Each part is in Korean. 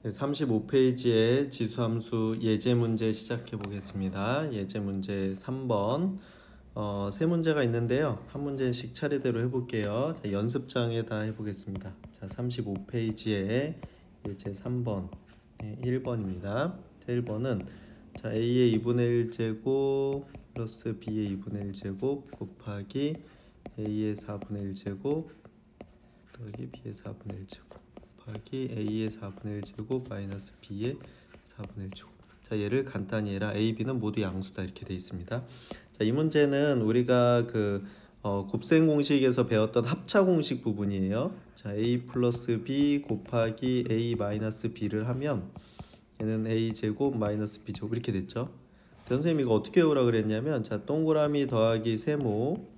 네, 35페이지의 지수함수 예제 문제 시작해 보겠습니다. 예제 문제 3번. 세 문제가 있는데요. 한 문제씩 차례대로 해볼게요. 자, 연습장에다 해보겠습니다. 자, 35페이지의 예제 3번, 1번입니다. 1번은 자, A의 2분의 1제곱 플러스 B의 2분의 1제곱 곱하기 A의 4분의 1제곱 더하기 B의 4분의 1제곱 곱하기 A의 4분의 1제곱 마이너스 B의 4분의 1제곱. 자, 얘를 간단히 해라. A, B는 모두 양수다 이렇게 되어 있습니다. 자, 이 문제는 우리가 곱셈 공식에서 배웠던 합차 공식 부분이에요. 자, A 플러스 B 곱하기 A 마이너스 B를 하면 얘는 A 제곱 마이너스 B 제곱 이렇게 됐죠. 선생님이 이거 어떻게 외우라 그랬냐면, 자, 동그라미 더하기 세모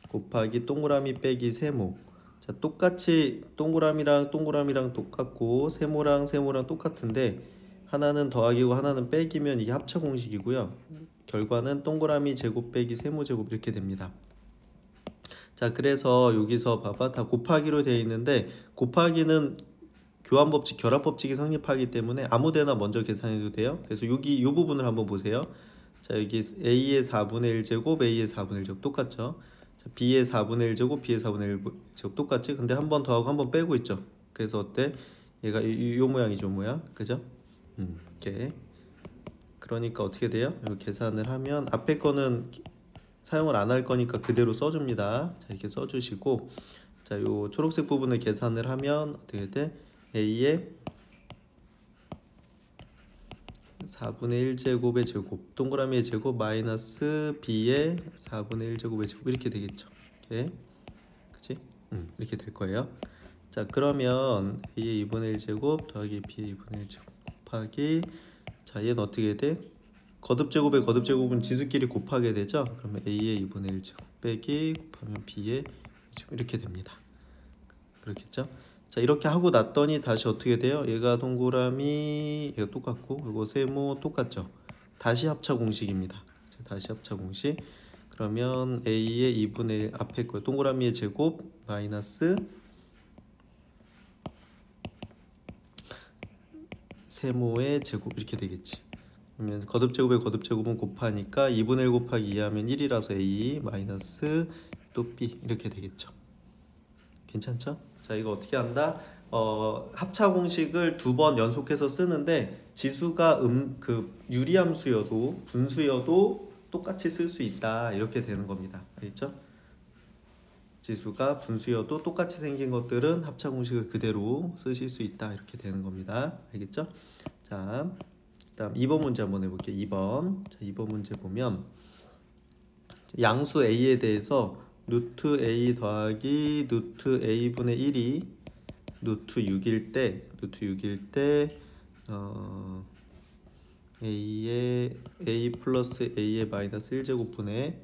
곱하기 동그라미 빼기 세모. 자, 똑같이 동그라미랑 동그라미랑 똑같고 세모랑 세모랑 똑같은데 하나는 더하기고 하나는 빼기면 이게 합차 공식이고요. 결과는 동그라미 제곱 빼기 세모 제곱 이렇게 됩니다. 자, 그래서 여기서 봐봐, 다 곱하기로 되어 있는데 곱하기는 교환법칙, 결합법칙이 성립하기 때문에 아무데나 먼저 계산해도 돼요. 그래서 여기 이 부분을 한번 보세요. 자, 여기 A의 4분의 1제곱, A의 4분의 1제곱 똑같죠. 자, B의 4분의 1제곱, B의 4분의 1제곱 똑같지? 근데 한 번 더하고 한 번 빼고 있죠. 그래서 어때? 얘가 요 모양이죠, 모양. 그죠? 이렇게. 그러니까 어떻게 돼요? 이거 계산을 하면 앞에 거는 사용을 안 할 거니까 그대로 써줍니다. 자, 이렇게 써주시고, 자, 요 초록색 부분을 계산을 하면 어떻게 돼? A의 4분의 1제곱의 제곱 동그라미의 제곱 마이너스 B의 4분의 1제곱의 제곱 이렇게 되겠죠. 이렇게. 그치? 이렇게 될 거예요. 자, 그러면 A의 2분의 1제곱 더하기 B의 2분의 1제곱 곱하기, 자, 얘는 어떻게 돼? 거듭제곱의 거듭제곱은 지수끼리 곱하게 되죠. 그러면 A의 2분의 1제곱 빼기 곱하면 B의 2제곱 이렇게 됩니다. 그렇겠죠? 자, 이렇게 하고 났더니 다시 어떻게 돼요? 얘가 동그라미, 얘가 똑같고, 그리고 세모 똑같죠? 다시 합차 공식입니다. 자, 다시 합차 공식. 그러면 A의 2분의 1 앞에 거 동그라미의 제곱 마이너스 세모의 제곱 이렇게 되겠지. 그러면 거듭제곱의 거듭제곱은 곱하니까 2분의 1 곱하기 2 하면 1이라서 A 마이너스 또 B 이렇게 되겠죠. 괜찮죠? 자, 이거 어떻게 한다? 합차 공식을 2번 연속해서 쓰는데 지수가 유리함수여도 분수여도 똑같이 쓸 수 있다 이렇게 되는 겁니다. 알겠죠? 지수가 분수여도 똑같이 생긴 것들은 합차 공식을 그대로 쓰실 수 있다 이렇게 되는 겁니다. 알겠죠? 자, 다음 2번 문제 한번 해볼게요. 2번. 자, 2번 문제 보면 양수 A에 대해서 루트 A 더하기 루트 A분의 1이 루트 6일 때 A의 A 플러스 A의 마이너스 1제곱분의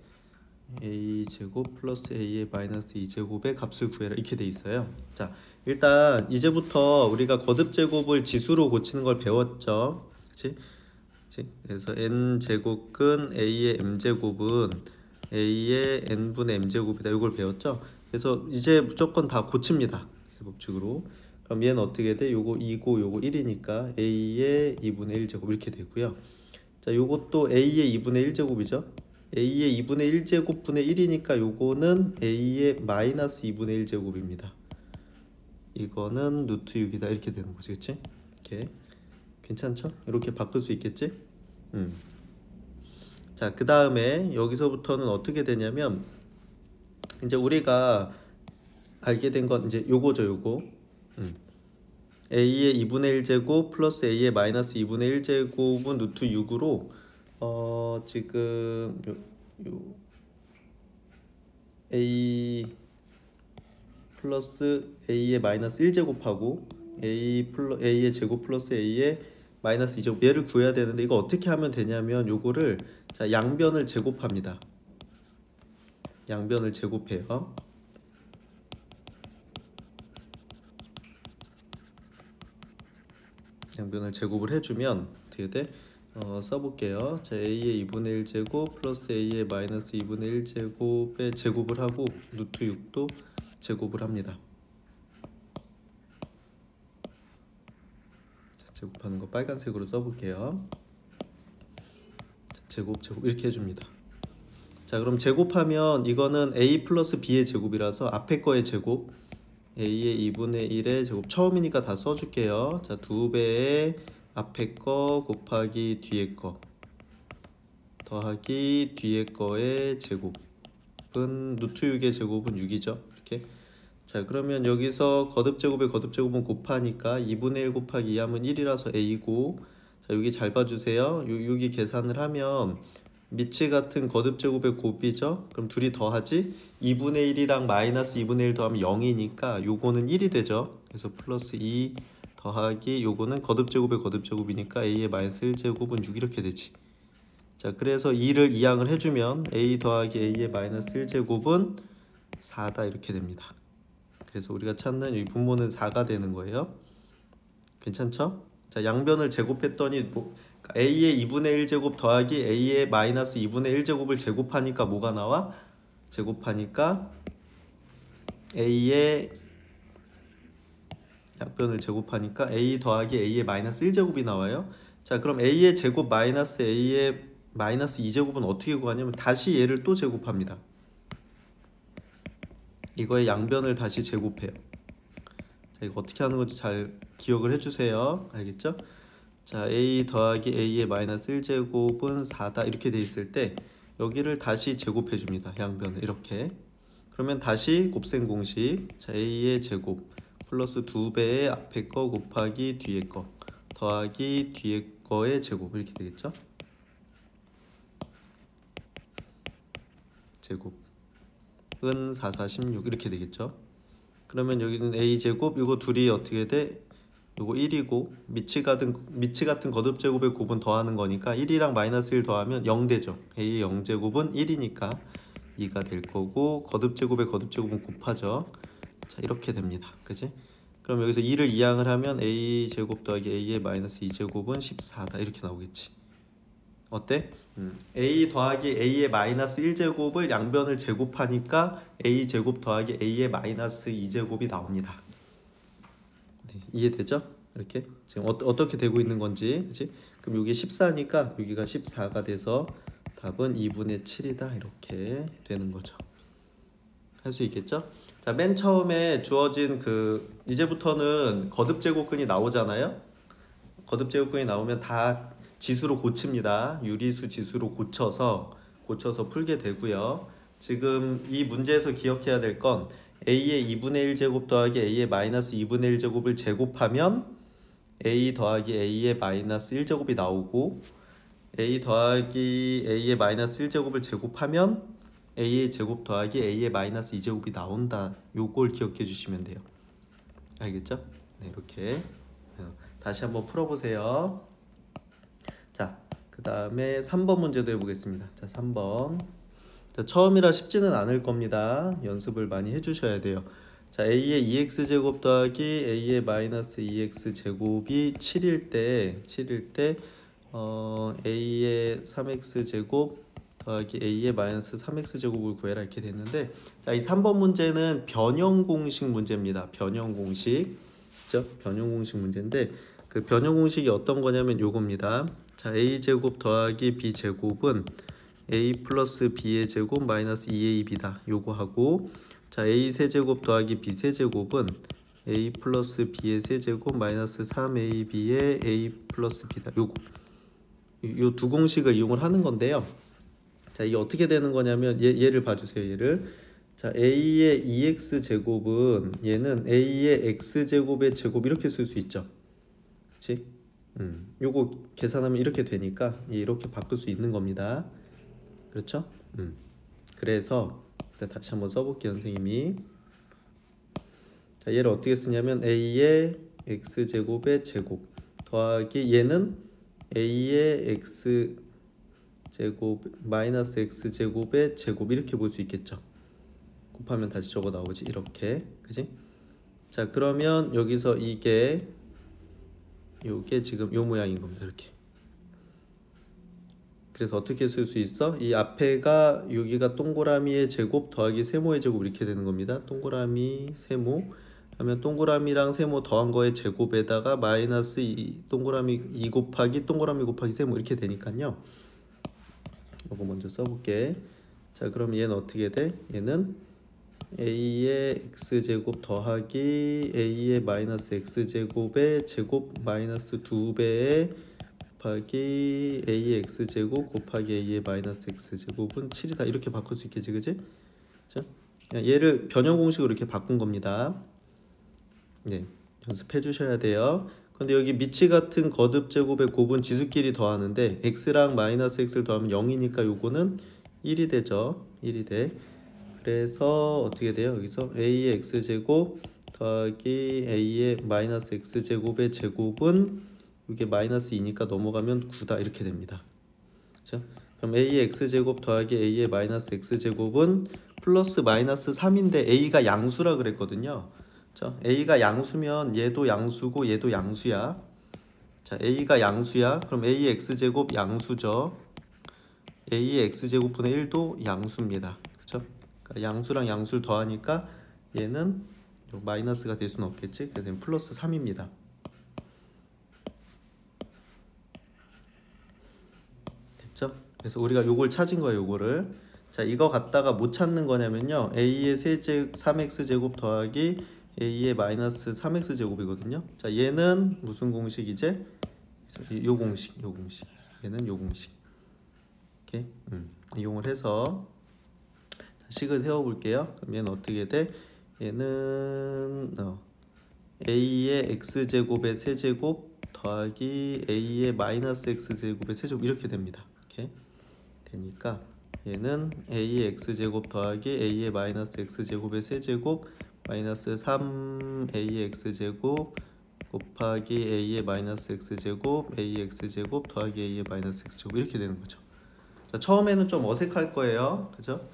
A 제곱 플러스 A의 마이너스 2제곱의 값을 구해라 이렇게 돼 있어요. 자, 일단 이제부터 우리가 거듭제곱을 지수로 고치는 걸 배웠죠. 그치? 그래서 n제곱근 A의 m제곱은 A의 n분의 m제곱이다. 이걸 배웠죠. 그래서 이제 무조건 다 고칩니다. 법칙으로. 그럼 얘는 어떻게 돼? 요거 2고 요거 1이니까 A의 2분의 1제곱 이렇게 되고요. 자, 요것도 A의 2분의 1제곱이죠. A의 2분의 1제곱분의 1이니까 요거는 A의 마이너스 2분의 1제곱입니다. 이거는 루트 6이다. 이렇게 되는 거지. 그치? 이렇게. 괜찮죠? 이렇게 바꿀 수 있겠지? 자, 그 다음에 여기서부터는 어떻게 되냐면 이제 우리가 알게 된 건 이제 요거죠. 요거 A의 2분의 1제곱 플러스 A의 마이너스 2분의 1제곱은 루트 6으로 지금 A 플러스 A의 마이너스 1제곱하고 A의 제곱 플러스 A의 마이너스 2제곱 얘를 구해야 되는데 이거 어떻게 하면 되냐면 요거를, 자, 양변을 제곱합니다. 양변을 제곱해요. 양변을 제곱을 해주면 어떻게 돼? 써볼게요. 자, A의 2분의 1제곱 플러스 A의 마이너스 2분의 1제곱에 제곱을 하고 루트 6도 제곱을 합니다. 제곱하는 거 빨간색으로 써볼게요. 자, 제곱 이렇게 해줍니다. 자, 그럼 제곱하면 이거는 a 플러스 b의 제곱이라서 앞에 거의 제곱, a의 2분의 1의 제곱, 처음이니까 다 써줄게요. 자, 2배의 앞에 거 곱하기 뒤에 거 더하기 뒤에 거의 제곱은 루트 6의 제곱은 6이죠. 이렇게. 자, 그러면 여기서 거듭제곱의 거듭제곱은 곱하니까 2분의 1 곱하기 2 하면 1이라서 a고, 자, 여기 잘 봐주세요. 여기 계산을 하면 미치 같은 거듭제곱의 곱이죠. 그럼 둘이 더하지 2분의 1이랑 마이너스 2분의 1 더하면 0이니까 요거는 1이 되죠. 그래서 플러스 2 더하기 요거는 거듭제곱의 거듭제곱이니까 a의 마이너스 1제곱은 6 이렇게 되지. 자, 그래서 2를 이항을 해주면 a 더하기 a의 마이너스 1제곱은 4다 이렇게 됩니다. 그래서 우리가 찾는 이 분모는 4가 되는 거예요. 괜찮죠? 자, 양변을 제곱했더니 a의 2분의 1제곱 더하기 a의 마이너스 2분의 1제곱을 제곱하니까 뭐가 나와? 제곱하니까 a의 양변을 제곱하니까 a 더하기 a의 마이너스 1제곱이 나와요. 자, 그럼 a의 제곱 마이너스 a의 마이너스 2제곱은 어떻게 구하냐면 다시 얘를 또 제곱합니다. 이거의 양변을 다시 제곱해요. 자, 이거 어떻게 하는 건지 잘 기억을 해주세요. 알겠죠? 자, a 더하기 a의 마이너스 1제곱은 4다 이렇게 돼 있을 때 여기를 다시 제곱해 줍니다. 양변을 이렇게. 그러면 다시 곱셈 공식. 자, a의 제곱 플러스 2배의 앞에 거 곱하기 뒤에 거 더하기 뒤에 거의 제곱 이렇게 되겠죠? 제곱은 4, 4, 16 이렇게 되겠죠? 그러면 여기는 a제곱 이거 둘이 어떻게 돼? 요거 1이고 미치 같은 거듭제곱의 곱은 더하는 거니까 1이랑 마이너스 1 더하면 0 되죠. a의 0제곱은 1이니까 2가 될 거고 거듭제곱의 거듭제곱은 곱하죠. 자, 이렇게 됩니다. 그지? 그럼 여기서 2를 이항을 하면 a제곱 더하기 a의 마이너스 2제곱은 14다 이렇게 나오겠지. 어때? a 더하기 a의 마이너스 1제곱을 양변을 제곱하니까 a제곱 더하기 a의 마이너스 2제곱이 나옵니다. 네, 이해되죠? 이렇게 지금 어떻게 되고 있는 건지. 그치? 그럼 여기 14니까 여기가 14가 돼서 답은 2분의 7이다 이렇게 되는 거죠. 할 수 있겠죠? 자, 맨 처음에 주어진 이제부터는 거듭제곱근이 나오잖아요. 거듭제곱근이 나오면 다 지수로 고칩니다. 유리수 지수로 고쳐서 풀게 되고요. 지금 이 문제에서 기억해야 될 건 a의 2분의 1제곱 더하기 a의 마이너스 2분의 1제곱을 제곱하면 a 더하기 a의 마이너스 1제곱이 나오고 a 더하기 a의 마이너스 1제곱을 제곱하면 a의 제곱 더하기 a의 마이너스 2제곱이 나온다. 요걸 기억해 주시면 돼요. 알겠죠? 네, 이렇게 다시 한번 풀어보세요. 자, 그 다음에 3번 문제도 해보겠습니다. 자, 3번. 자, 처음이라 쉽지는 않을 겁니다. 연습을 많이 해주셔야 돼요. 자, a의 2x제곱 더하기 a의 마이너스 2x제곱이 7일 때 a의 3x제곱 더하기 a의 마이너스 3x제곱을 구해라 이렇게 됐는데, 자, 이 3번 문제는 변형공식 문제입니다. 변형공식. 그죠? 변형공식 문제인데 그 변형공식이 어떤 거냐면 요겁니다. 자, a제곱 더하기 b제곱은 a 플러스 b의 제곱 마이너스 2ab다. 요거 하고, 자, a 세제곱 더하기 b 세제곱은 a 플러스 b의 세제곱 마이너스 3ab의 a 플러스 b다. 요 두 공식을 이용을 하는 건데요. 자, 이게 어떻게 되는 거냐면 얘를 봐주세요. 얘를. 자, a의 2x제곱은 얘는 a의 x제곱의 제곱 이렇게 쓸 수 있죠. 그치? 요거 계산하면 이렇게 되니까 이렇게 바꿀 수 있는 겁니다. 그렇죠? 그래서 다시 한번 써볼게요, 선생님이. 자, 얘를 어떻게 쓰냐면 a의 x제곱의 제곱 더하기 얘는 a의 x제곱 마이너스 x제곱의 제곱 이렇게 볼 수 있겠죠. 곱하면 다시 저거 나오지 이렇게. 그지? 자, 그러면 여기서 요게 지금 요 모양인 겁니다. 이렇게. 그래서 어떻게 쓸 수 있어? 이 앞에가 여기가 동그라미의 제곱 더하기 세모의 제곱 이렇게 되는 겁니다. 동그라미 세모 그러면 동그라미랑 세모 더한 거의 제곱에다가 마이너스 2 동그라미 2 곱하기 동그라미 곱하기 세모 이렇게 되니까요. 이거 먼저 써볼게. 자, 그럼 얘는 어떻게 돼? 얘는 a의 x제곱 더하기 a의 마이너스 x제곱의 제곱 마이너스 2배의 곱하기 a의 x제곱 곱하기 a의 마이너스 x제곱은 7이다. 이렇게 바꿀 수 있겠지, 그지? 자, 얘를 변형 공식으로 이렇게 바꾼 겁니다. 네, 연습해 주셔야 돼요. 근데 여기 미치 같은 거듭 제곱의 곱은 지수끼리 더하는데 x랑 마이너스 x를 더하면 0이니까 요거는 1이 되죠. 1이 돼. 그래서 어떻게 돼요? 여기서 a의 x제곱 더하기 a의 마이너스 x제곱의 제곱은 이게 마이너스 2니까 넘어가면 9다 이렇게 됩니다. 그렇죠? 그럼 a의 x제곱 더하기 a의 마이너스 x제곱은 플러스 마이너스 3인데 a가 양수라 그랬거든요. 자, a가 양수면 얘도 양수고 얘도 양수야. 자, a가 양수야. 그럼 a의 x제곱 양수죠. a의 x제곱분의 1도 양수입니다. 그렇죠? 그러니까 양수랑 양수를 더하니까 얘는 마이너스가 될 수는 없겠지. 그래서 플러스 3입니다. 됐죠? 그래서 우리가 요걸 찾은 거예요. 요거를. 자, 이거 갖다가 못 찾는 거냐면요. a의 3x제곱 더하기 a의 마이너스 3x제곱이거든요. 자, 얘는 무슨 공식이지? 요 공식. 얘는 요 공식. 이렇게 이용을 해서 식을 세워볼게요. 그럼 얘는 어떻게 돼? 얘는 a의 x제곱의 세제곱 더하기 a의 마이너스 x제곱의 세제곱 이렇게 됩니다. 이렇게 되니까 얘는 a의 x제곱 더하기 a의 마이너스 x제곱의 세제곱 마이너스 3a의 x제곱 곱하기 a의 마이너스 x제곱 a의 x제곱 더하기 a의 마이너스 x제곱 이렇게 되는 거죠. 자, 처음에는 좀 어색할 거예요. 그죠?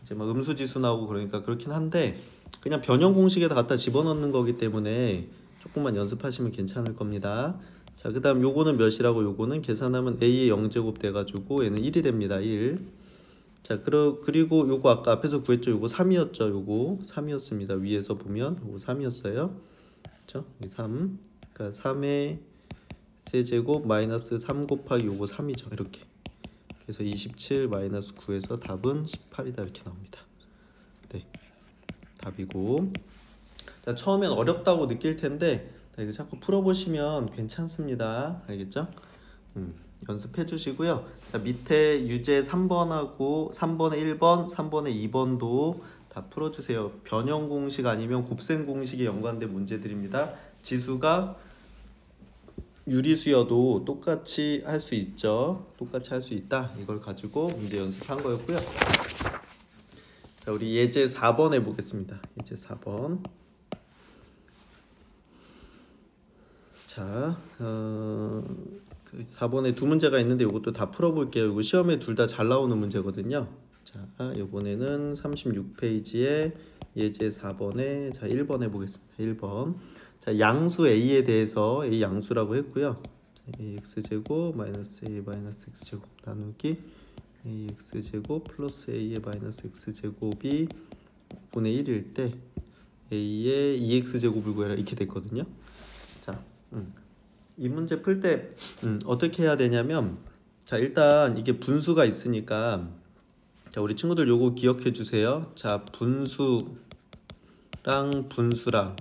이제 막 음수지수 나오고 그러니까 그렇긴 한데 그냥 변형 공식에다 갖다 집어넣는 거기 때문에 조금만 연습하시면 괜찮을 겁니다. 자, 그 다음 요거는 몇이라고 요거는 계산하면 a의 0제곱 돼가지고 얘는 1이 됩니다. 1. 자, 그리고 요거 아까 앞에서 구했죠. 요거 3이었죠. 요거 3이었습니다. 위에서 보면 요거 3이었어요. 그렇죠? 3. 그러니까 3의 세제곱 마이너스 3 곱하기 요거 3이죠. 이렇게. 그래서 27 마이너스 9에서 답은 18이다 이렇게 나옵니다. 네, 답이고. 자, 처음엔 어렵다고 느낄 텐데 이거 자꾸 풀어보시면 괜찮습니다. 알겠죠? 연습해 주시고요. 자, 밑에 유제 3번하고 3번에 1번, 3번에 2번도 다 풀어주세요. 변형 공식 아니면 곱셈 공식에 연관된 문제들입니다. 지수가 유리수여도 똑같이 할 수 있죠. 똑같이 할 수 있다. 이걸 가지고 문제 연습한 거였고요. 자, 우리 예제 4번 해보겠습니다. 예제 4번. 자, 4번에 두 문제가 있는데 이것도 다 풀어볼게요. 이거 시험에 둘 다 잘 나오는 문제거든요. 자, 이번에는 36페이지에 예제 4번에 자 1번 해보겠습니다. 1번. 자, 양수 a에 대해서 a 양수라고 했고요. ax제곱 마이너스 a 마이너스 x제곱 나누기 ax제곱 플러스 a의 마이너스 x제곱이 5분의 1일 때 a의 2x제곱을 구해라 이렇게 됐거든요. 자, 이 문제 풀 때 어떻게 해야 되냐면 자, 일단 이게 분수가 있으니까 자, 우리 친구들 요거 기억해 주세요. 자, 분수랑 분수랑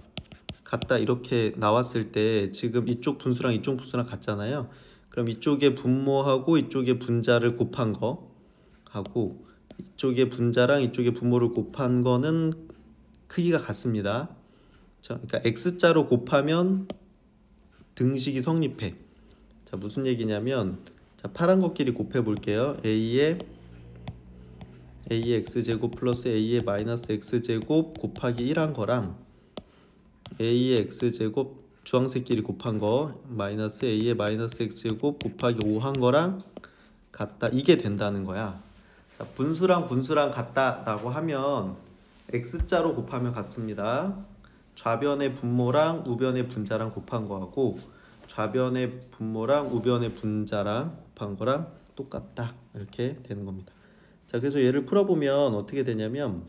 같다 이렇게 나왔을 때 지금 이쪽 분수랑 이쪽 분수랑 같잖아요. 그럼 이쪽에 분모하고 이쪽에 분자를 곱한 거 하고 이쪽에 분자랑 이쪽에 분모를 곱한 거는 크기가 같습니다. 자, 그러니까 x자로 곱하면 등식이 성립해. 자, 무슨 얘기냐면 자, 파란 것끼리 곱해 볼게요. a의 x제곱 플러스 a의 마이너스 x제곱 곱하기 1한 거랑 a의 x제곱 주황색끼리 곱한 거 마이너스 a의 마이너스 x제곱 곱하기 5한 거랑 같다. 이게 된다는 거야. 자, 분수랑 분수랑 같다라고 하면 x자로 곱하면 같습니다. 좌변의 분모랑 우변의 분자랑 곱한 거하고 좌변의 분모랑 우변의 분자랑 곱한 거랑 똑같다. 이렇게 되는 겁니다. 자, 그래서 얘를 풀어보면 어떻게 되냐면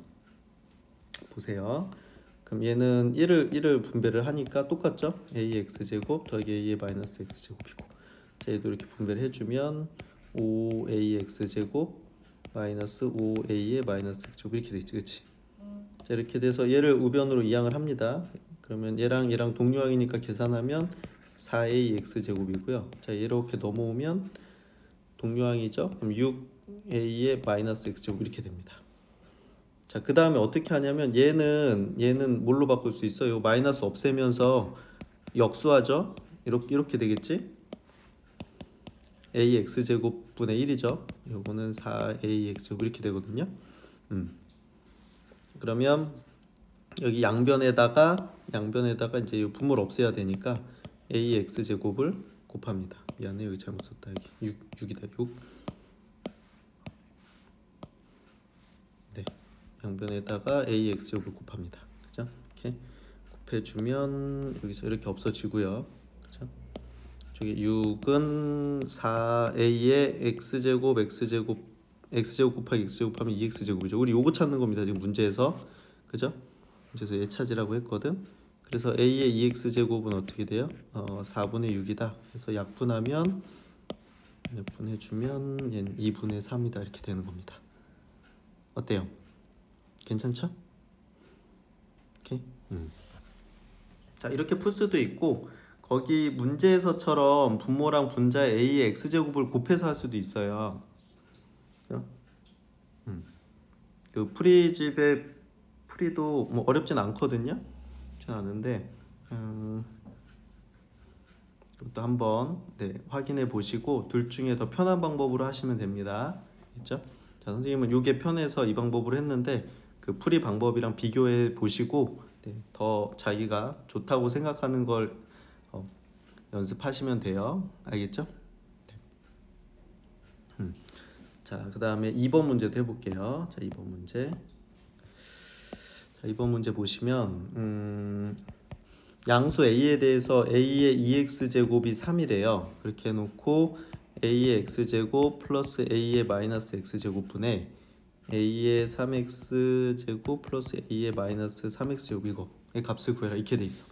보세요. 그럼 얘는 1을 분배를 하니까 똑같죠? AX제곱 더하기 A의 마이너스 X제곱이고, 자 얘도 이렇게 분배를 해주면 5AX제곱 마이너스 5A의 마이너스 X제곱 이렇게 되겠지, 그치? 자 이렇게 돼서 얘를 우변으로 이항을 합니다. 그러면 얘랑 동류항이니까 계산하면 4AX제곱이고요. 자 이렇게 넘어오면 동류항이죠? 그럼 6A의 마이너스 X제곱 이렇게 됩니다. 자 그 다음에 어떻게 하냐면 얘는 뭘로 바꿀 수 있어요? 마이너스 없애면서 역수하죠? 이렇게 되겠지? AX제곱 분의 1이죠? 요거는 4AX제곱 이렇게 되거든요. 그러면 여기 양변에다가 이제 이 분모를 없애야 되니까 AX제곱을 곱합니다. 미안해, 여기 잘못 썼다. 여기 6이다. 6. 네, 양변에다가 AX제곱을 곱합니다. 그죠? 이렇게 곱해주면 여기서 이렇게 없어지고요. 그죠? 저기 6은 4A의 X제곱 곱하기 X제곱 하면 2X제곱이죠. 우리 요거 찾는 겁니다. 지금 문제에서. 그죠? 문제에서 얘 찾으라고 했거든. 그래서 A의 2X제곱은 어떻게 돼요? 4분의 6이다. 그래서 약분하면 약분해주면 얘는 2분의 3이다. 이렇게 되는 겁니다. 어때요? 괜찮죠? 오케이. 자 이렇게 풀 수도 있고, 거기 문제에서처럼 분모랑 분자의 A의 X제곱을 곱해서 할 수도 있어요. 그 풀이도 뭐 어렵진 않거든요. 그렇진 않은데 이것도 한번 확인해 보시고 둘 중에 더 편한 방법으로 하시면 됩니다. 그렇죠? 자 선생님은 이게 편해서 이 방법으로 했는데 그 풀이 방법이랑 비교해 보시고 더 자기가 좋다고 생각하는 걸 연습하시면 돼요. 알겠죠? 자, 그 다음에 2번 문제도 해볼게요. 자, 2번 문제. 자, 2번 문제 보시면 양수 A에 대해서 A의 2X제곱이 3이래요. 그렇게 해놓고 A의 X제곱 플러스 A의 마이너스 X제곱분의 A의 3X제곱 플러스 A의 마이너스 3X제곱 이거의 값을 구해라 이렇게 돼 있어.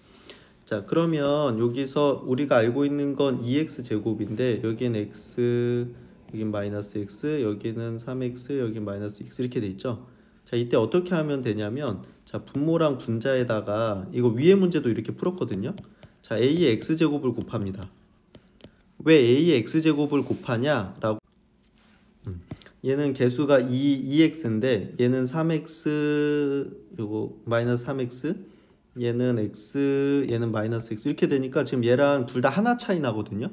자 그러면 여기서 우리가 알고 있는 건 2X제곱인데 여기는 X, 여긴 마이너스 X, 여기는 3X, 여긴 마이너스 X 이렇게 돼 있죠. 자 이때 어떻게 하면 되냐면 자 분모랑 분자에다가 이거 위에 문제도 이렇게 풀었거든요. 자 A의 X제곱을 곱합니다. 왜 A의 X제곱을 곱하냐 라고, 얘는 개수가 2X인데 얘는 3X 요거 마이너스 3X, 얘는 X, 얘는 마이너스 X 이렇게 되니까 지금 얘랑 둘 다 하나 차이 나거든요.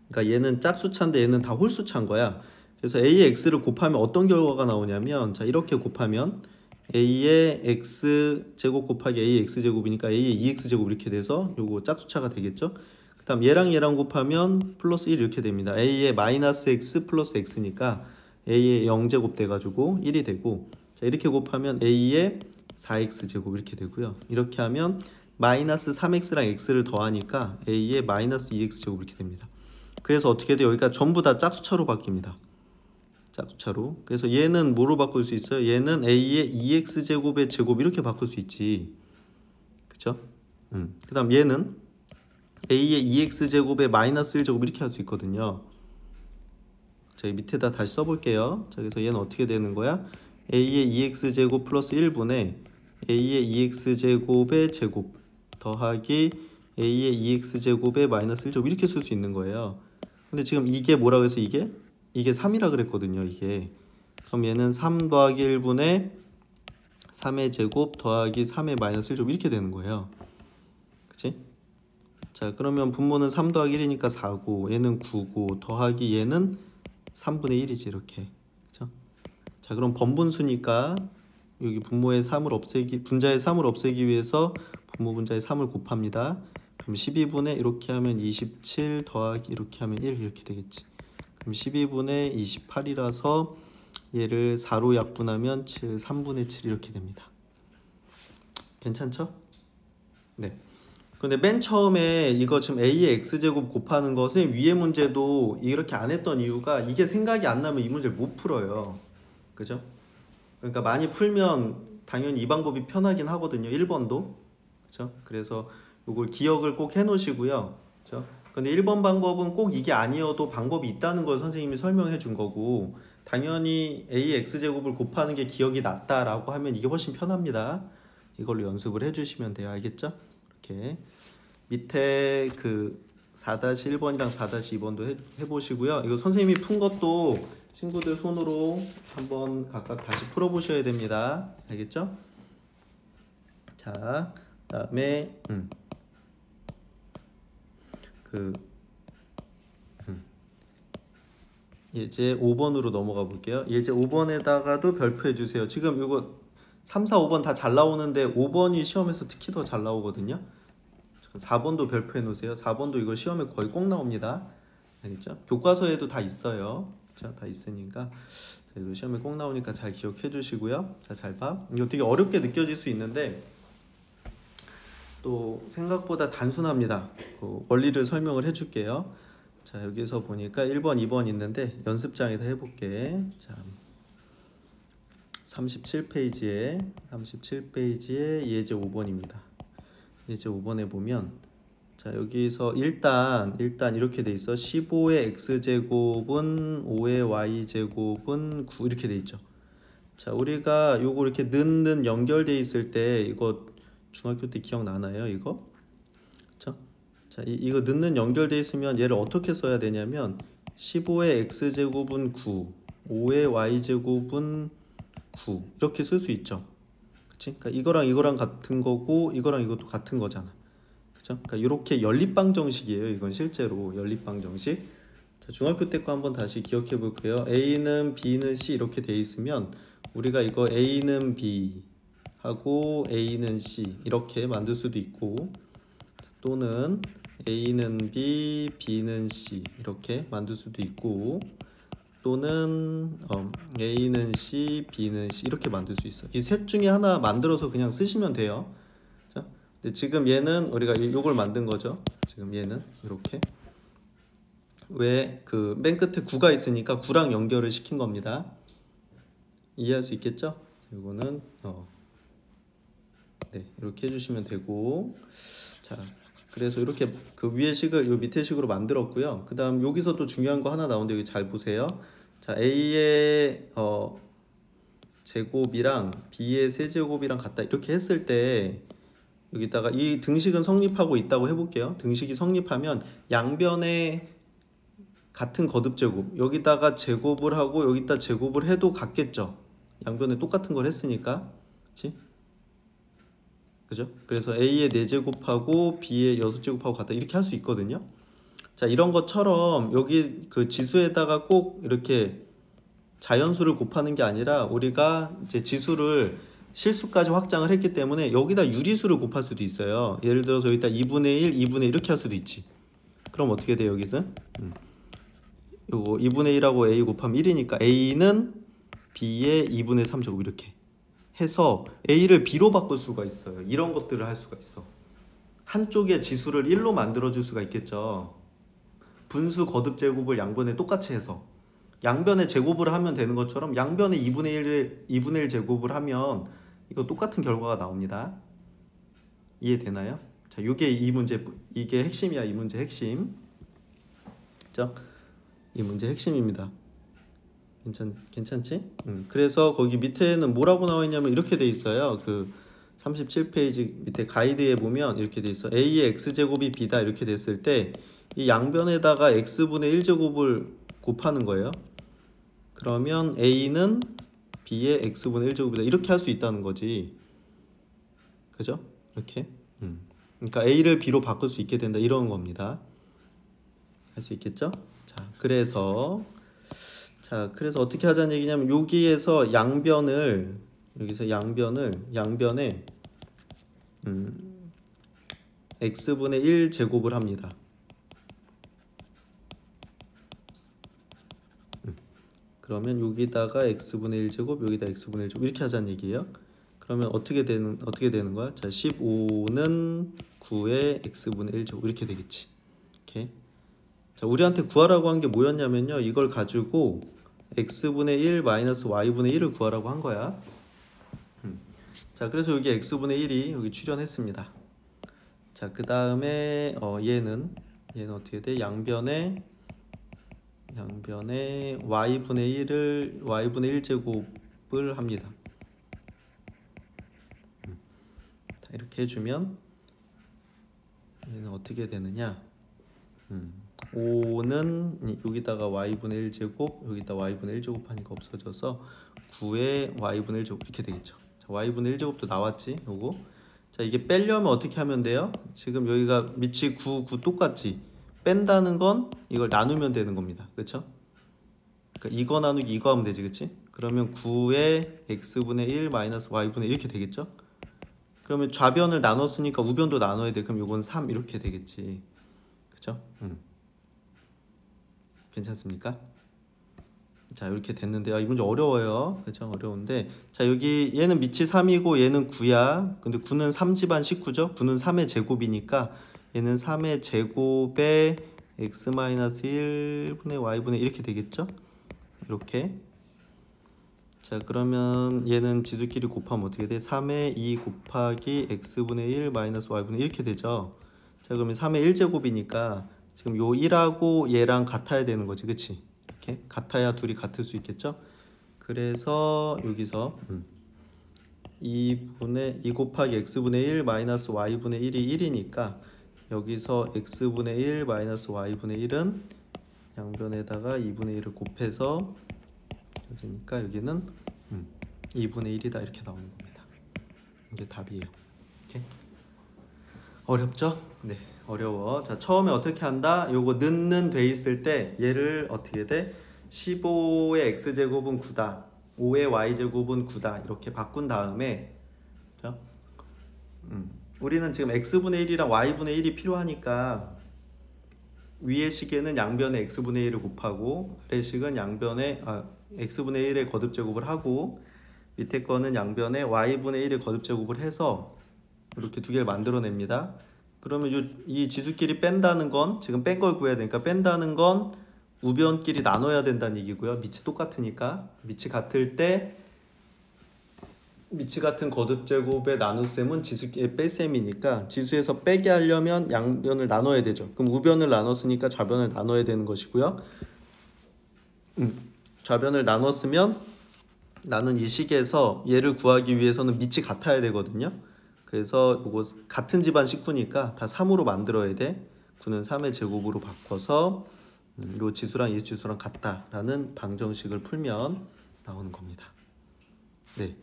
그러니까 얘는 짝수차인데 얘는 다 홀수차인 거야. 그래서 A의 X를 곱하면 어떤 결과가 나오냐면 자 이렇게 곱하면 A의 X제곱 곱하기 A의 X제곱이니까 A의 2X제곱 이렇게 돼서 요거 짝수차가 되겠죠. 그 다음 얘랑 곱하면 플러스 1 이렇게 됩니다. A의 마이너스 X 플러스 X니까 A의 0제곱 돼가지고 1이 되고, 자 이렇게 곱하면 A의 4X제곱 이렇게 되고요. 이렇게 하면 마이너스 3X랑 X를 더하니까 A의 마이너스 2X제곱 이렇게 됩니다. 그래서 어떻게 돼요? 여기가 전부 다 짝수차로 바뀝니다. 짝수차로. 그래서 얘는 뭐로 바꿀 수 있어요? 얘는 A의 2X제곱의 제곱 이렇게 바꿀 수 있지. 그쵸? 그 다음 얘는 A의 2X제곱의 마이너스 1제곱 이렇게 할 수 있거든요. 자, 밑에다 다시 써볼게요. 자, 그래서 얘는 어떻게 되는 거야? A의 2X제곱 플러스 1분의 A의 2X제곱의 제곱 더하기 A의 2X제곱의 마이너스 1제곱 이렇게 쓸 수 있는 거예요. 근데 지금 이게 뭐라고 해서 이게 3이라 그랬거든요. 이게 그럼 얘는 3 더하기 1분의 3의 제곱 더하기 3의 마이너스 1제곱 이렇게 되는 거예요. 그치? 자 그러면 분모는 3 더하기 1이니까 4고 얘는 9고 더하기 얘는 3분의 1이지 이렇게. 그쵸? 자 그럼 번분수니까 여기 분모의 3을 없애기, 분자의 3을 없애기 위해서 분모 분자의 3을 곱합니다. 그럼 12분의 이렇게 하면 27 더하기 이렇게 하면 1 이렇게 되겠지. 그럼 12분의 28이라서 얘를 4로 약분하면 7, 3분의 7 이렇게 됩니다. 괜찮죠? 네. 근데 맨 처음에 이거 지금 A의 X제곱 곱하는 것은 위에 문제도 이렇게 안 했던 이유가 이게 생각이 안 나면 이 문제를 못 풀어요. 그죠? 그러니까 많이 풀면 당연히 이 방법이 편하긴 하거든요. 1번도. 그렇죠? 그래서 이걸 기억을 꼭 해 놓으시고요. 그렇죠? 근데 1번 방법은 꼭 이게 아니어도 방법이 있다는 걸 선생님이 설명해 준 거고, 당연히 AX제곱을 곱하는 게 기억이 낫다라고 하면 이게 훨씬 편합니다. 이걸로 연습을 해 주시면 돼요. 알겠죠? 이렇게 밑에 그 4-1번이랑 4-2번도 해보시고요. 이거 선생님이 푼 것도 친구들 손으로 한번 각각 다시 풀어보셔야 됩니다. 알겠죠? 자, 그다음에 예제 5번으로 넘어가 볼게요. 예제 5번에다가도 별표해 주세요. 지금 이거 3, 4, 5번 다 잘 나오는데 5번이 시험에서 특히 더 잘 나오거든요. 4번도 별표해 놓으세요. 4번도 이거 시험에 거의 꼭 나옵니다. 알겠죠? 교과서에도 다 있어요. 자, 다 있으니까 이거 시험에 꼭 나오니까 잘 기억해 주시고요. 자, 잘 봐. 이거 되게 어렵게 느껴질 수 있는데 또 생각보다 단순합니다. 그 원리를 설명을 해 줄게요. 자, 여기서 보니까 1번, 2번 있는데 연습장에다 해볼게. 자, 37페이지에 예제 5번입니다. 예제 5번에 보면 자, 여기서 일단 이렇게 돼 있어. 15의 x제곱은 5의 y제곱은 9 이렇게 돼 있죠. 자, 우리가 요거 이렇게 는 연결돼 있을 때 이거 중학교 때 기억나나요? 이거? 그쵸? 자, 이거 넣는 연결돼 있으면 얘를 어떻게 써야 되냐면 15의 x제곱은 9, 5의 y제곱은 9 이렇게 쓸 수 있죠. 그치? 그러니까 이거랑 같은 거고 이거랑 이것도 같은 거잖아. 그쵸? 그러니까 이렇게 연립방정식이에요. 이건 실제로 연립방정식. 자, 중학교 때 거 한번 다시 기억해 볼게요. A는 B는 C 이렇게 돼 있으면 우리가 이거 A는 B 하고 A는 C 이렇게 만들 수도 있고, 또는 A는 B, B는 C 이렇게 만들 수도 있고, 또는 A는 C, B는 C 이렇게 만들 수 있어요. 이 셋 중에 하나 만들어서 그냥 쓰시면 돼요. 자, 근데 지금 얘는 우리가 이걸 만든 거죠. 지금 얘는 이렇게 왜 그 맨 끝에 9가 있으니까 9랑 연결을 시킨 겁니다. 이해할 수 있겠죠? 이거는 네, 이렇게 해주시면 되고, 자, 그래서 이렇게 그 위에 식을 요 밑에 식으로 만들었고요. 그 다음 여기서 또 중요한 거 하나 나오는데 여기 잘 보세요. 자, A의 제곱이랑 B의 세제곱이랑 같다 이렇게 했을 때 여기다가 이 등식은 성립하고 있다고 해볼게요. 등식이 성립하면 양변에 같은 거듭제곱 여기다가 제곱을 하고 여기다 제곱을 해도 같겠죠. 양변에 똑같은 걸 했으니까. 그치? 그죠? 그래서 A의 4제곱하고 B의 6제곱하고 같다 이렇게 할 수 있거든요. 자, 이런 것처럼 여기 그 지수에다가 꼭 이렇게 자연수를 곱하는 게 아니라 우리가 이제 지수를 실수까지 확장을 했기 때문에 여기다 유리수를 곱할 수도 있어요. 예를 들어서 여기다 2분의 1, 2분의 1 이렇게 할 수도 있지. 그럼 어떻게 돼요, 여기는? 요거 2분의 1하고 A 곱하면 1이니까 A는 B의 2분의 3제곱 이렇게 해서 A를 B로 바꿀 수가 있어요. 이런 것들을 할 수가 있어. 한쪽의 지수를 1로 만들어줄 수가 있겠죠. 분수 거듭 제곱을 양변에 똑같이 해서 양변에 제곱을 하면 되는 것처럼 양변에 2분의 1 제곱을 하면 이거 똑같은 결과가 나옵니다. 이해되나요? 자, 이게 이 문제, 이게 핵심이야. 이 문제 핵심. 자, 이 문제 핵심입니다. 괜찮지? 그래서 거기 밑에는 뭐라고 나와 있냐면 이렇게 돼 있어요. 그 37페이지 밑에 가이드에 보면 이렇게 돼 있어. A의 x제곱이 B다 이렇게 됐을 때 이 양변에다가 x분의 1제곱을 곱하는 거예요. 그러면 A는 B의 x분의 1제곱이다 이렇게 할 수 있다는 거지. 그죠? 이렇게. 그러니까 A를 B로 바꿀 수 있게 된다 이런 겁니다. 할 수 있겠죠? 자, 그래서 어떻게 하자는 얘기냐면 여기에서 양변에 x분의 1 제곱을 합니다. 그러면 여기다가 x분의 1 제곱, 여기다 x분의 1 제곱 이렇게 하자는 얘기예요. 그러면 어떻게 되는 거야? 자, 15는 9의 x분의 1 제곱 이렇게 되겠지. 이렇게. 자, 우리한테 구하라고 한 게 뭐였냐면요. 이걸 가지고 x분의 1 마이너스 y분의 1을 구하라고 한 거야. 자, 그래서 여기 x분의 1이 여기 출현했습니다. 자, 그 다음에 얘는 어떻게 돼? 양변에 y분의 1제곱을 합니다. 자, 이렇게 해주면 얘는 어떻게 되느냐? 5는 여기다가 y분의 1제곱, 여기다 y분의 1제곱 하니까 없어져서 9에 y분의 1제곱 이렇게 되겠죠. 자, y분의 1제곱도 나왔지, 요거. 자, 이게 빼려면 어떻게 하면 돼요? 지금 여기가 밑이 9 똑같지? 뺀다는 건 이걸 나누면 되는 겁니다. 그쵸? 그러니까 이거 나누기 이거 하면 되지, 그치? 그러면 9에 x분의 1 마이너스 y분의 1 이렇게 되겠죠? 그러면 좌변을 나눴으니까 우변도 나눠야 돼. 그럼 요건 3 이렇게 되겠지. 그쵸? 괜찮습니까? 자, 이렇게 됐는데요. 이 문제 어려워요. 그쵸? 어려운데, 자, 여기 얘는 밑이 3이고 얘는 9야. 근데 9는 3집안 19죠? 9는 3의 제곱이니까 얘는 3의 제곱에 x-1분의 y분의 이렇게 되겠죠? 이렇게. 자, 그러면 얘는 지수끼리 곱하면 어떻게 돼? 3의 2 곱하기 x분의 1 마이너스 y분의 이렇게 되죠? 자, 그러면 3의 1제곱이니까 지금 요 1하고 얘랑 같아야 되는 거지, 그치? 이렇게 같아야 둘이 같을 수 있겠죠? 그래서 여기서 2 곱하기 x분의 1 마이너스 y분의 1이 1이니까 여기서 x분의 1 마이너스 y분의 1은 양변에다가 2분의 1을 곱해서 그러니까 여기는 2분의 1이다 이렇게 나오는 겁니다. 이게 답이에요. 이렇게. 어렵죠? 네, 어려워. 자, 처음에 어떻게 한다? 요거 는는 돼 있을 때 얘를 어떻게 돼? 15의 x제곱은 9다 5의 y제곱은 9다 이렇게 바꾼 다음에, 그렇죠? 우리는 지금 x분의 1이랑 y분의 1이 필요하니까 위의 식에는 양변에 x분의 1을 곱하고 아래 식은 양변에 x분의 1의 거듭제곱을 하고 밑에 거는 양변에 y분의 1의 거듭제곱을 해서 이렇게 두 개를 만들어냅니다. 그러면 이 지수끼리 뺀다는 건 지금 뺀 걸 구해야 되니까 뺀다는 건 우변끼리 나눠야 된다는 얘기고요. 밑이 똑같으니까 밑이 같을 때 밑이 같은 거듭제곱의 나눗셈은 지수의 뺄셈이니까 지수에서 빼게 하려면 양변을 나눠야 되죠. 그럼 우변을 나눴으니까 좌변을 나눠야 되는 것이고요. 좌변을 나눴으면 나는 이 식에서 얘를 구하기 위해서는 밑이 같아야 되거든요. 그래서 이거 같은 집안 식구니까 다 3으로 만들어야 돼. 9는 3의 제곱으로 바꿔서 이 지수랑 이 지수랑 같다라는 방정식을 풀면 나오는 겁니다. 네,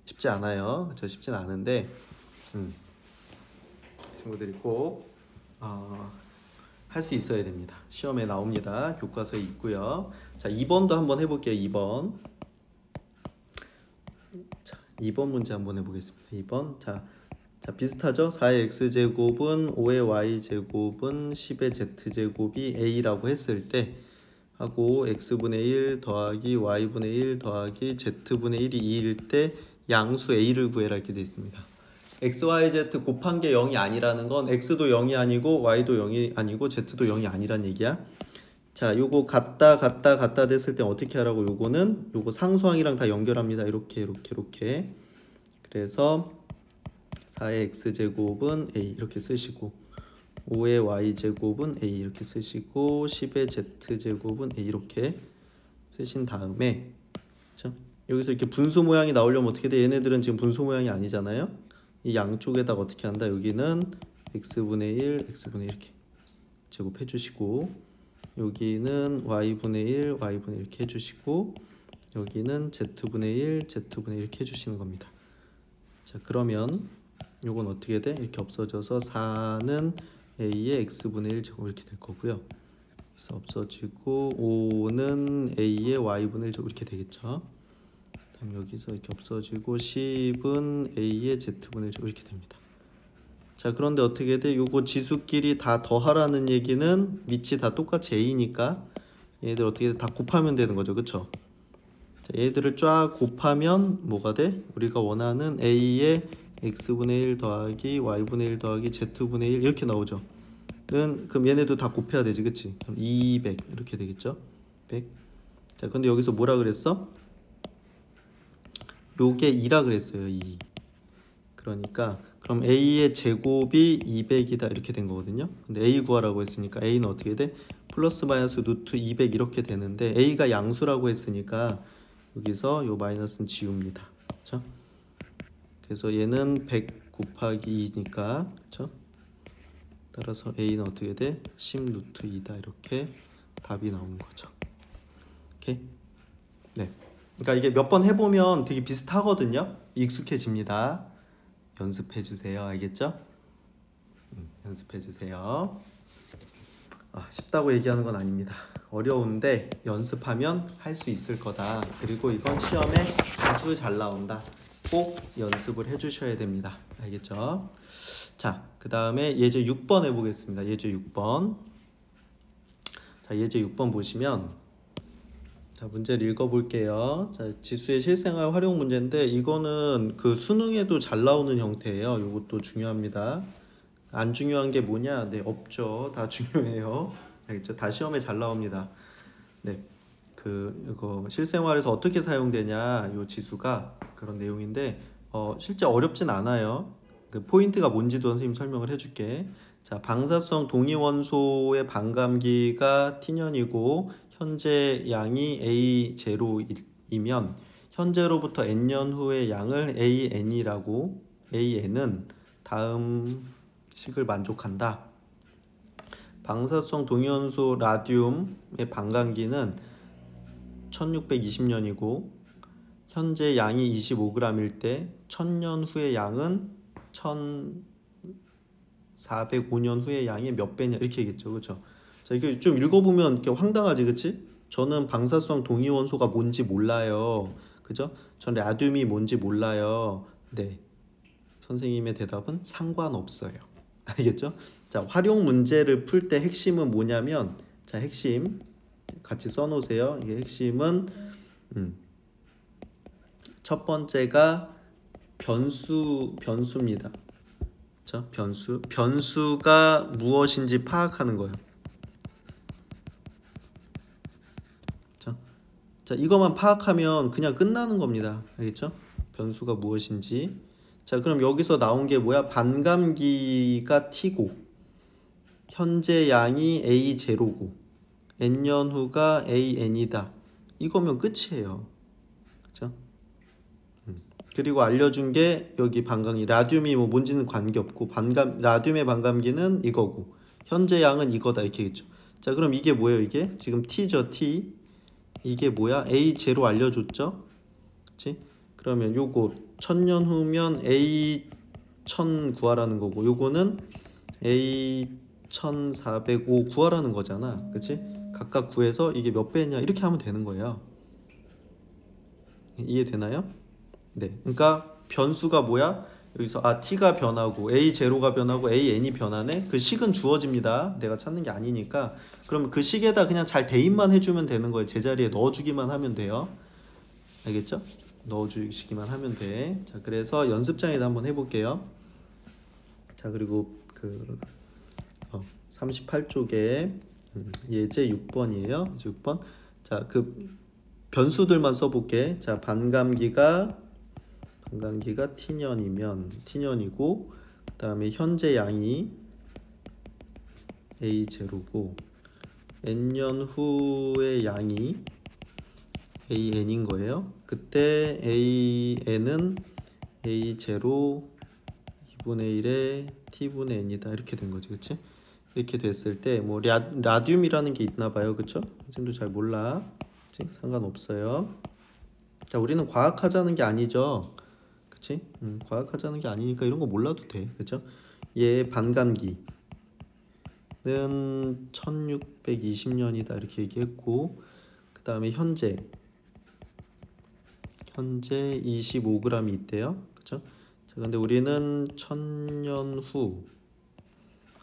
쉽지 않아요. 그렇죠? 쉽진 않은데 친구들이 꼭 할 수 있어야 됩니다. 시험에 나옵니다. 교과서에 있고요. 자, 2번도 한번 해볼게요. 2번. 자, 2번 문제 한번 해보겠습니다. 2번. 자, 비슷하죠? 4의 x제곱은 5의 y제곱은 10의 z제곱이 a라고 했을 때 하고 x분의 1 더하기 y분의 1 더하기 z분의 1이 2일 때 양수 a를 구해라 이렇게 되어 있습니다. x, y, z 곱한 게 0이 아니라는 건 x도 0이 아니고 y도 0이 아니고 z도 0이 아니란 얘기야. 자, 요거 같다 됐을 때 어떻게 하라고? 요거는 요거 상수항이랑 다 연결합니다. 이렇게. 그래서 4의 x제곱은 a 이렇게 쓰시고 5의 y제곱은 a 이렇게 쓰시고 10의 z제곱은 a 이렇게 쓰신 다음에, 그렇죠? 여기서 이렇게 분수 모양이 나오려면 어떻게 돼? 얘네들은 지금 분수 모양이 아니잖아요. 이 양쪽에다가 어떻게 한다? 여기는 x분의 1, x분의 1 이렇게 제곱해 주시고 여기는 y분의 1, y분의 1 이렇게 해주시고 여기는 z분의 1, z분의 1 이렇게 해주시는 겁니다. 자, 그러면 요건 어떻게 돼? 이렇게 없어져서 4는 a의 x분의 1 제곱 이렇게 될 거고요. 그래서 없어지고 5는 a의 y분의 1 제곱 이렇게 되겠죠. 다음 여기서 이렇게 없어지고 10은 a의 z분의 1 제곱 이렇게 됩니다. 자, 그런데 어떻게 돼? 요거 지수끼리 다 더하라는 얘기는 밑이 다 똑같이 a니까 얘들 어떻게 돼? 다 곱하면 되는 거죠, 그쵸? 자, 얘들을 쫙 곱하면 뭐가 돼? 우리가 원하는 a의 x분의 1 더하기 y분의 1 더하기 z분의 1 이렇게 나오죠. 그럼 얘네도 다 곱해야 되지, 그치? 그럼 200 이렇게 되겠죠? 100. 자, 근데 여기서 뭐라 그랬어? 요게 2라 그랬어요. 2. 그러니까 그럼 A의 제곱이 200이다 이렇게 된 거거든요. 근데 A 구하라고 했으니까 A는 어떻게 돼? 플러스 마이너스 루트 200 이렇게 되는데 A가 양수라고 했으니까 여기서 요 마이너스는 지웁니다. 그렇죠? 그래서 얘는 100 곱하기 2니까 그렇죠? 따라서 A는 어떻게 돼? 10 루트 2다 이렇게 답이 나오는 거죠. 오케이? 네. 그러니까 이게 몇 번 해보면 되게 비슷하거든요. 익숙해집니다. 연습해 주세요. 알겠죠? 연습해 주세요. 쉽다고 얘기하는 건 아닙니다. 어려운데 연습하면 할 수 있을 거다. 그리고 이건 시험에 아주 잘 나온다. 꼭 연습을 해 주셔야 됩니다. 알겠죠? 자, 그 다음에 예제 6번 해보겠습니다. 예제 6번. 자, 예제 6번 보시면 자, 문제를 읽어볼게요. 자, 지수의 실생활 활용 문제인데 이거는 그 수능에도 잘 나오는 형태예요. 이것도 중요합니다. 안 중요한 게 뭐냐? 네, 없죠. 다 중요해요. 알겠죠? 다 시험에 잘 나옵니다. 네, 이거 실생활에서 어떻게 사용되냐? 요 지수가 그런 내용인데 실제 어렵진 않아요. 그 포인트가 뭔지도 선생님 설명을 해줄게. 자, 방사성 동위원소의 반감기가 T년이고 현재 양이 A0이면 현재로부터 N년 후의 양을 AN이라고 AN은 다음 식을 만족한다. 방사성 동위원소 라듐의 반감기는 1620년이고 현재 양이 25g일 때 1000년 후의 양은 1405년 후의 양이 몇 배냐 이렇게 얘기했죠. 그렇죠? 자, 이게 좀 읽어보면 이렇게 황당하지, 그치? 저는 방사성 동위원소가 뭔지 몰라요. 그죠? 전 라듐이 뭔지 몰라요. 네. 선생님의 대답은 상관없어요. 알겠죠? 자, 활용 문제를 풀 때 핵심은 뭐냐면, 자, 핵심 같이 써놓으세요. 이게 핵심은 첫 번째가 변수입니다. 자, 변수가 무엇인지 파악하는 거예요. 자, 이것만 파악하면 그냥 끝나는 겁니다. 알겠죠? 변수가 무엇인지. 자, 그럼 여기서 나온 게 뭐야? 반감기가 T고 현재 양이 A0고 N년 후가 AN이다. 이거면 끝이에요. 그렇죠? 그리고 알려준 게 여기 반감기 라듐이 뭐 뭔지는 관계없고 라듐의 반감기는 이거고 현재 양은 이거다 이렇게 했죠. 자, 그럼 이게 뭐예요? 이게 지금 T죠. T. 이게 뭐야? A0 알려줬죠? 그치? 그러면 요거 1000년 후면 A1000 구하라는 거고 요거는 A1405 구하라는 거잖아. 그치? 각각 구해서 이게 몇 배냐 이렇게 하면 되는 거예요. 이해되나요? 네. 그러니까 변수가 뭐야? 여기서 T가 변하고 A0가 변하고 AN이 변하네. 그 식은 주어집니다. 내가 찾는 게 아니니까. 그럼 그 식에다 그냥 잘 대입만 해주면 되는 거예요. 제자리에 넣어주기만 하면 돼요. 알겠죠? 넣어주시기만 하면 돼. 자, 그래서 연습장에다 한번 해볼게요. 자, 그리고 38쪽에 예제 6번이에요. 6번. 자, 그 변수들만 써볼게. 자, 반감기가 T년이고 그 다음에 현재 양이 A0고 N년 후의 양이 AN인 거예요. 그때 AN은 A0 2분의 1에 T분의 N이다 이렇게 된 거지. 그치? 이렇게 됐을 때 뭐 라듐이라는 게 있나 봐요. 그쵸? 선생님도 잘 몰라. 그치? 상관없어요. 자, 우리는 과학하자는 게 아니죠. 그치? 과학하자는 게 아니니까 이런 거 몰라도 돼. 그죠? 얘 반감기는 1620년이다 이렇게 얘기했고 그 다음에 현재 25g이 있대요. 그죠? 자, 근데 우리는 1000년 후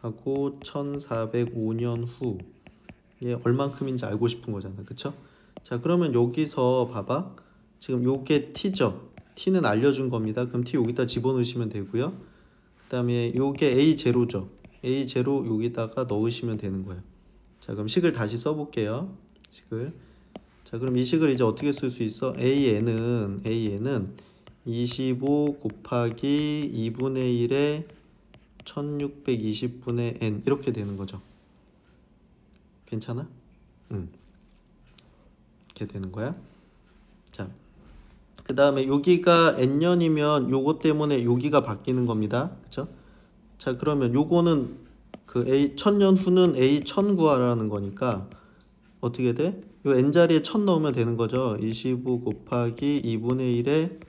하고 1405년 후에 얼만큼인지 알고 싶은 거잖아. 그쵸? 자, 그러면 여기서 봐봐. 지금 요게 T죠? T는 알려준 겁니다. 그럼 T 여기다 집어넣으시면 되고요. 그 다음에 요게 A0죠. A0 여기다가 넣으시면 되는 거예요. 자, 그럼 식을 다시 써볼게요. 자, 그럼 이 식을 이제 어떻게 쓸 수 있어? AN은 25 곱하기 2분의 1에 1620분의 n 이렇게 되는 거죠. 괜찮아? 이렇게 되는 거야. 자, 그 다음에 여기가 n년이면 요거 때문에 여기가 바뀌는 겁니다. 그쵸? 자, 그러면 요거는 그 a 1000년 후는 a 1000 구하라는 거니까 어떻게 돼? 요 n자리에 1000 넣으면 되는 거죠. 25 곱하기 2분의 1에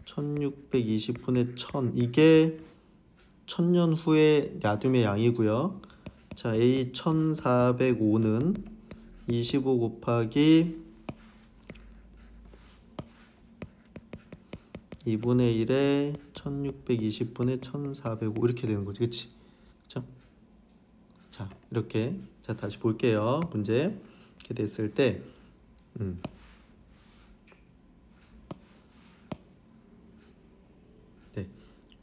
1620분의 1000 이게 1000년 후의 야듐의 양이고요. 자, a 1405는 25 곱하기 2분의 1에 1620분의 1405 이렇게 되는 거지. 그치? 그쵸? 자, 이렇게. 자, 다시 볼게요. 문제. 이렇게 됐을 때, 네.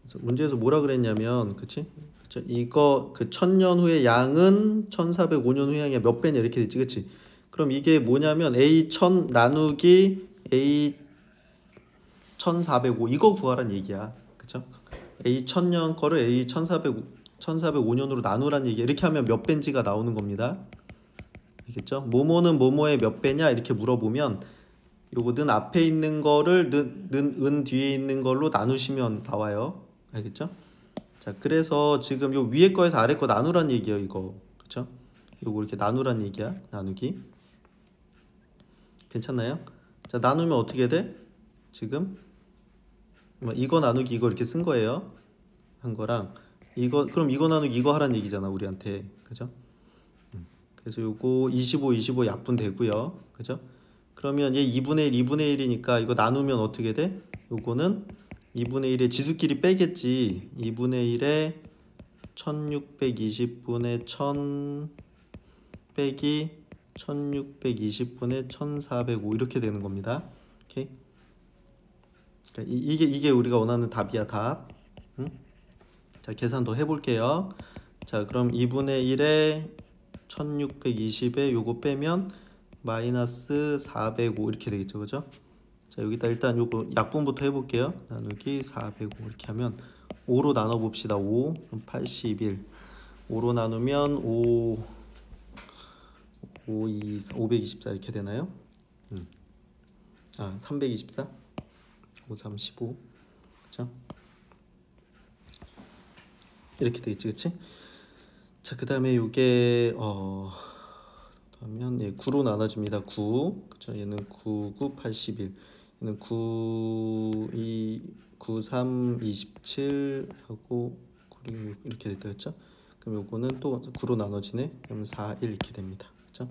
그래서 문제에서 뭐라 그랬냐면, 그치? 그쵸? 이거, 그 1000년 후의 양은 1405년 후의 양이 몇 배냐 이렇게 됐지. 그치? 그럼 이게 뭐냐면, A1000 나누기 A1405 이거 구하란 얘기야. 그쵸? A1000년 거를 A1405년으로 나누란 얘기야. 이렇게 하면 몇 배인지가 나오는 겁니다. 알겠죠? 뭐뭐는 뭐뭐의 몇 배냐 이렇게 물어보면 요거 는 앞에 있는 거를 은 뒤에 있는 걸로 나누시면 나와요. 알겠죠? 자, 그래서 지금 요 위에 거에서 아래 거 나누란 얘기예요. 이거. 그쵸? 요거 이렇게 나누란 얘기야. 나누기. 괜찮나요? 자, 나누면 어떻게 돼? 지금 이거 나누기 이거 이렇게 쓴 거예요. 한 거랑 이거 그럼 이거 나누기 이거 하란 얘기잖아 우리한테. 그죠? 그래서 요거 25 약분 되고요. 그죠? 그러면 얘 2분의 1 2분의 1이니까 이거 나누면 어떻게 돼? 요거는 2분의 1의 지수끼리 빼겠지. 2분의 1에 1620분의 1000 빼기 1620분의 1405 이렇게 되는 겁니다. 오케이? 그러니까 이게 우리가 원하는 답이야. 답. 응? 자, 계산 더 해볼게요. 자, 그럼 2분의 1에 1620에 요거 빼면 마이너스 405 이렇게 되겠죠. 그죠? 자, 여기다 일단 요거 약분부터 해볼게요. 나누기 405 이렇게 하면 5로 나눠봅시다. 5 그럼 81 5로 나누면 524 이렇게 되나요? 324 5 3 15 그죠? 이렇게 되겠지. 그치? 자, 그 다음에 요게 그러면 9로 나눠집니다. 9 그쵸? 얘는 9 9 81 얘는 9 2 9 3 27 하고 9 6 이렇게 되겠죠? 그럼 요거는 또 9로 나눠지네. 그러면 4 1 이렇게 됩니다. 그쵸?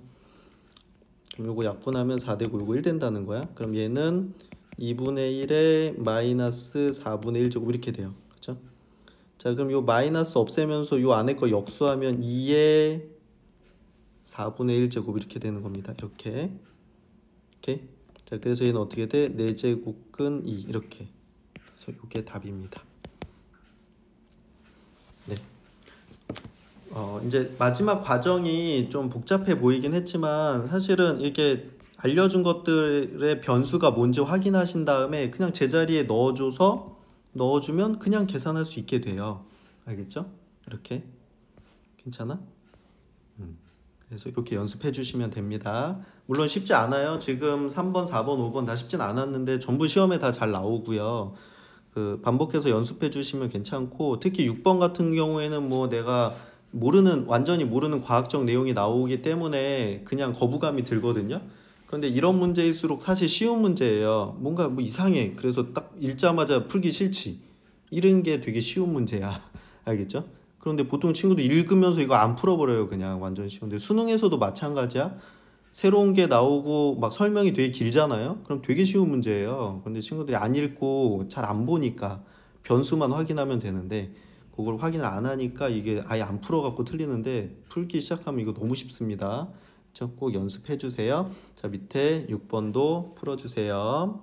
그럼 요거 약분하면 4 되고 요거 1 된다는 거야. 그럼 얘는 2분의 1에 마이너스 4분의 1제곱 이렇게 돼요. 그쵸? 자, 그럼 요 마이너스 없애면서 요 안에 거 역수하면 2에 4분의 1제곱 이렇게 되는 겁니다. 이렇게. 오케이? 자, 그래서 얘는 어떻게 돼? 4제곱근 2 이렇게. 그래서 요게 답입니다. 네. 이제 마지막 과정이 좀 복잡해 보이긴 했지만 사실은 이렇게 알려준 것들의 변수가 뭔지 확인하신 다음에 그냥 제자리에 넣어주면 그냥 계산할 수 있게 돼요. 알겠죠? 이렇게. 괜찮아? 그래서 이렇게 연습해 주시면 됩니다. 물론 쉽지 않아요. 지금 3번, 4번, 5번 다 쉽진 않았는데 전부 시험에 다 잘 나오고요. 그 반복해서 연습해 주시면 괜찮고 특히 6번 같은 경우에는 뭐 내가 완전히 모르는 과학적 내용이 나오기 때문에 그냥 거부감이 들거든요. 그런데 이런 문제일수록 사실 쉬운 문제예요. 뭔가 뭐 이상해. 그래서 딱 읽자마자 풀기 싫지. 이런 게 되게 쉬운 문제야. 알겠죠? 그런데 보통 친구들 읽으면서 이거 안 풀어버려요. 그냥 완전 쉬운데 수능에서도 마찬가지야. 새로운 게 나오고 막 설명이 되게 길잖아요. 그럼 되게 쉬운 문제예요. 근데 친구들이 안 읽고 잘 안 보니까 변수만 확인하면 되는데 그걸 확인을 안 하니까 이게 아예 안 풀어갖고 틀리는데 풀기 시작하면 이거 너무 쉽습니다. 꼭 연습해 주세요. 자, 밑에 6번도 풀어주세요.